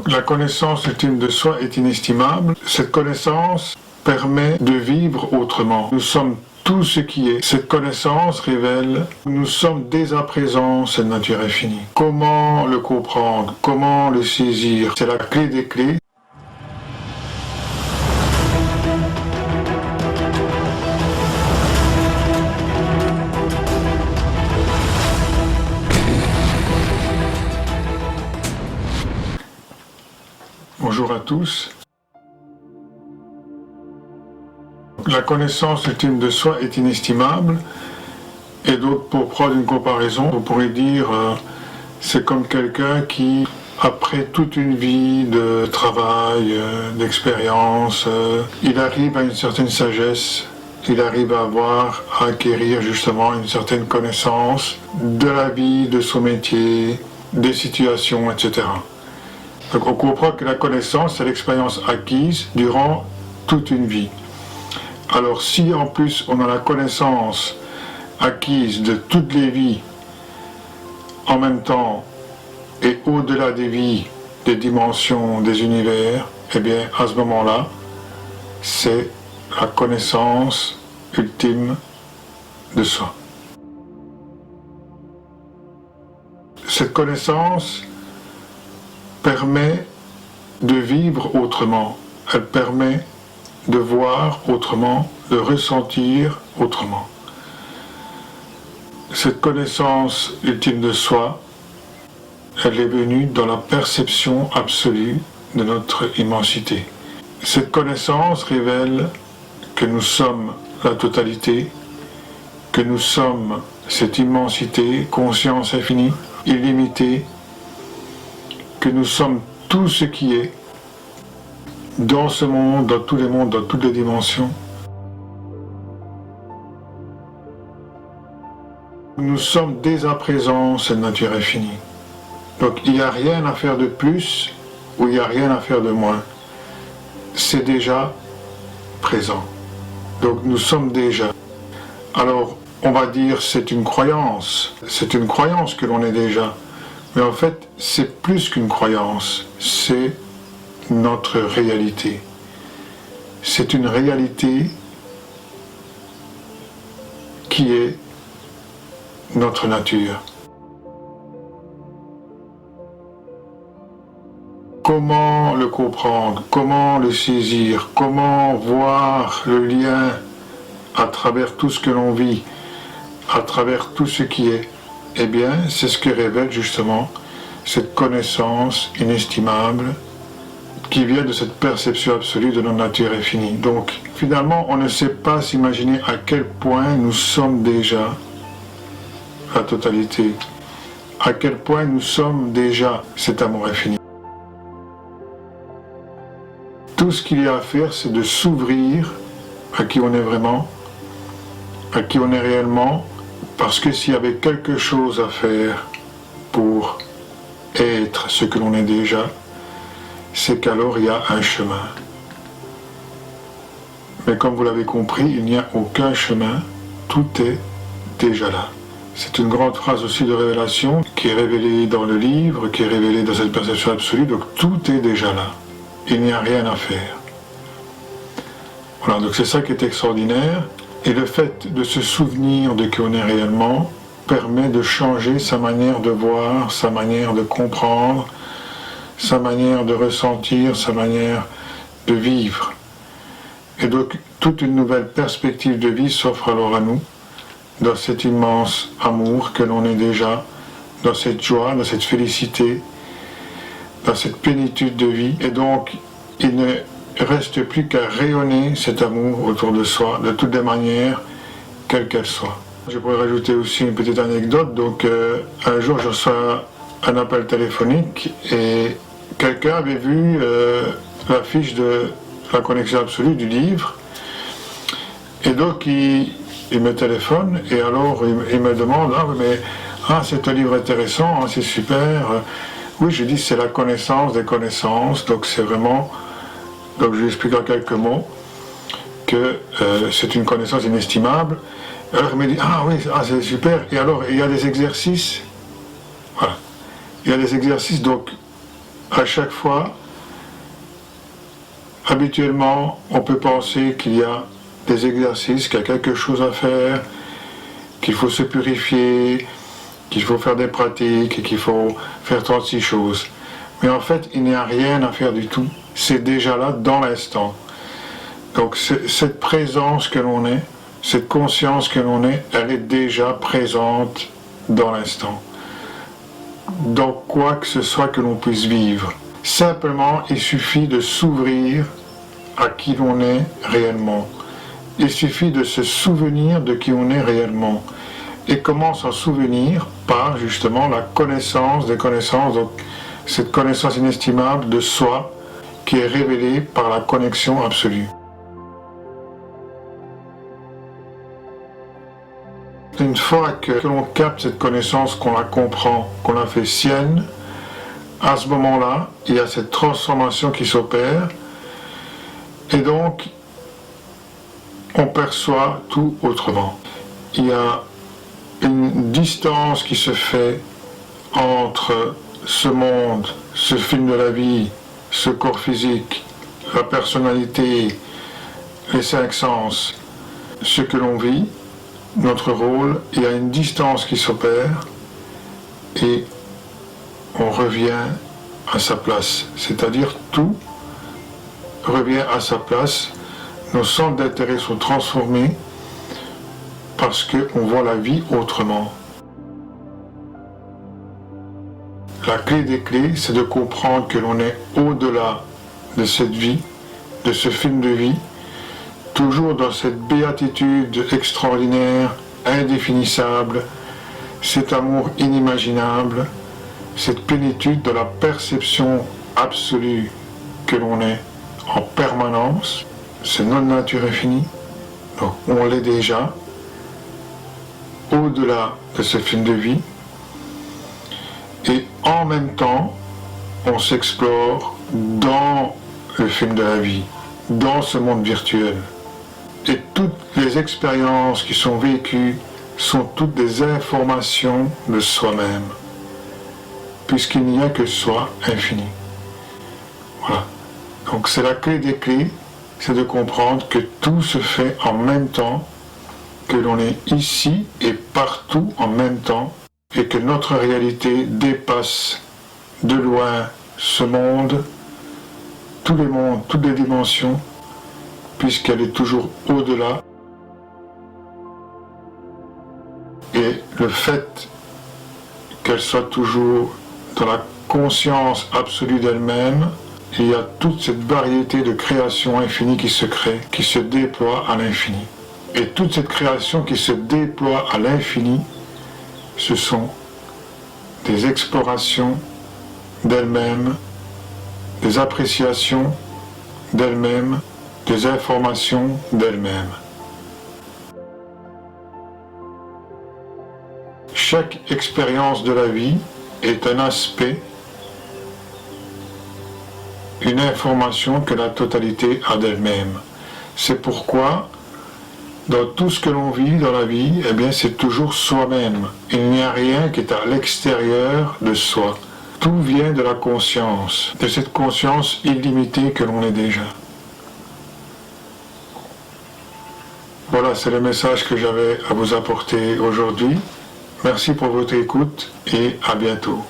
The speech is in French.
La connaissance ultime de soi est inestimable. Cette connaissance permet de vivre autrement. Nous sommes tout ce qui est. Cette connaissance révèle que nous sommes dès à présent cette nature infinie. Comment le comprendre? Comment le saisir? C'est la clé des clés. Bonjour à tous. La connaissance ultime de soi est inestimable. Et donc, pour prendre une comparaison, on pourrait dire c'est comme quelqu'un qui, après toute une vie de travail, d'expérience, il arrive à une certaine sagesse, il arrive à acquérir justement une certaine connaissance de la vie, de son métier, des situations, etc. Donc on comprend que la connaissance, c'est l'expérience acquise durant toute une vie. Alors si en plus on a la connaissance acquise de toutes les vies en même temps et au-delà des vies, des dimensions, des univers, eh bien à ce moment-là, c'est la connaissance ultime de soi. Cette connaissance permet de vivre autrement, elle permet de voir autrement, de ressentir autrement. Cette connaissance ultime de soi, elle est venue dans la perception absolue de notre immensité. Cette connaissance révèle que nous sommes la totalité, que nous sommes cette immensité, conscience infinie, illimitée, que nous sommes tout ce qui est dans ce monde, dans tous les mondes, dans toutes les dimensions. Nous sommes dès à présent cette nature infinie. Donc il n'y a rien à faire de plus ou il n'y a rien à faire de moins. C'est déjà présent. Donc nous sommes déjà. Alors on va dire c'est une croyance que l'on est déjà. Mais en fait, c'est plus qu'une croyance, c'est notre réalité. C'est une réalité qui est notre nature. Comment le comprendre? Comment le saisir? Comment voir le lien à travers tout ce que l'on vit, à travers tout ce qui est? Eh bien, c'est ce que révèle justement cette connaissance inestimable qui vient de cette perception absolue de notre nature infinie. Donc, finalement, on ne sait pas s'imaginer à quel point nous sommes déjà la totalité, à quel point nous sommes déjà cet amour infini. Tout ce qu'il y a à faire, c'est de s'ouvrir à qui on est vraiment, à qui on est réellement, parce que s'il y avait quelque chose à faire pour être ce que l'on est déjà, c'est qu'alors il y a un chemin. Mais comme vous l'avez compris, il n'y a aucun chemin, tout est déjà là. C'est une grande phrase aussi de révélation qui est révélée dans le livre, qui est révélée dans cette perception absolue, donc tout est déjà là. Il n'y a rien à faire. Voilà, donc c'est ça qui est extraordinaire. Et le fait de se souvenir de qui on est réellement permet de changer sa manière de voir, sa manière de comprendre, sa manière de ressentir, sa manière de vivre. Et donc toute une nouvelle perspective de vie s'offre alors à nous, dans cet immense amour que l'on est déjà, dans cette joie, dans cette félicité, dans cette plénitude de vie. Et donc il ne reste plus qu'à rayonner cet amour autour de soi, de toutes les manières, quelles qu'elles soient. Je pourrais rajouter aussi une petite anecdote. Donc, un jour, je reçois un appel téléphonique et quelqu'un avait vu l'affiche de la connexion absolue du livre. Et donc, il me téléphone et alors il me demande c'est un livre intéressant, c'est super. Oui, je dis c'est la connaissance des connaissances, donc c'est vraiment. Donc je lui explique en quelques mots que c'est une connaissance inestimable. Alors il me dit c'est super. Et alors il y a des exercices. Voilà. Il y a des exercices, donc À chaque fois, habituellement, on peut penser qu'il y a des exercices, qu'il y a quelque chose à faire, qu'il faut se purifier, qu'il faut faire des pratiques, qu'il faut faire 36 choses. Mais en fait, il n'y a rien à faire du tout. C'est déjà là, dans l'instant. Donc cette présence que l'on est, cette conscience que l'on est, elle est déjà présente dans l'instant. Dans quoi que ce soit que l'on puisse vivre. Simplement, il suffit de s'ouvrir à qui l'on est réellement. Il suffit de se souvenir de qui on est réellement. Et comment s'en souvenir? Par justement la connaissance des connaissances, donc cette connaissance inestimable de soi qui est révélée par la connexion absolue. Une fois que l'on capte cette connaissance, qu'on la comprend, qu'on la fait sienne, à ce moment-là, il y a cette transformation qui s'opère, et donc on perçoit tout autrement. Il y a une distance qui se fait entre ce monde, ce film de la vie, ce corps physique, la personnalité, les 5 sens, ce que l'on vit, notre rôle. Il y a une distance qui s'opère et on revient à sa place, c'est-à-dire tout revient à sa place, nos centres d'intérêt sont transformés parce qu'on voit la vie autrement. La clé des clés, c'est de comprendre que l'on est au-delà de cette vie, de ce film de vie, toujours dans cette béatitude extraordinaire, indéfinissable, cet amour inimaginable, cette plénitude de la perception absolue que l'on est en permanence, c'est notre nature infinie, donc on l'est déjà, au-delà de ce film de vie, et en même temps, on s'explore dans le film de la vie, dans ce monde virtuel. Et toutes les expériences qui sont vécues sont toutes des informations de soi-même, puisqu'il n'y a que soi infini. Voilà. Donc c'est la clé des clés, c'est de comprendre que tout se fait en même temps, que l'on est ici et partout en même temps, et que notre réalité dépasse de loin ce monde, tous les mondes, toutes les dimensions, puisqu'elle est toujours au-delà. Et le fait qu'elle soit toujours dans la conscience absolue d'elle-même, il y a toute cette variété de création infinie qui se crée, qui se déploie à l'infini. Et toute cette création qui se déploie à l'infini, ce sont des explorations d'elle-même, des appréciations d'elle-même, des informations d'elle-même. Chaque expérience de la vie est un aspect, une information que la totalité a d'elle-même. C'est pourquoi, dans tout ce que l'on vit dans la vie, eh bien, c'est toujours soi-même. Il n'y a rien qui est à l'extérieur de soi. Tout vient de la conscience, de cette conscience illimitée que l'on est déjà. Voilà, c'est le message que j'avais à vous apporter aujourd'hui. Merci pour votre écoute et à bientôt.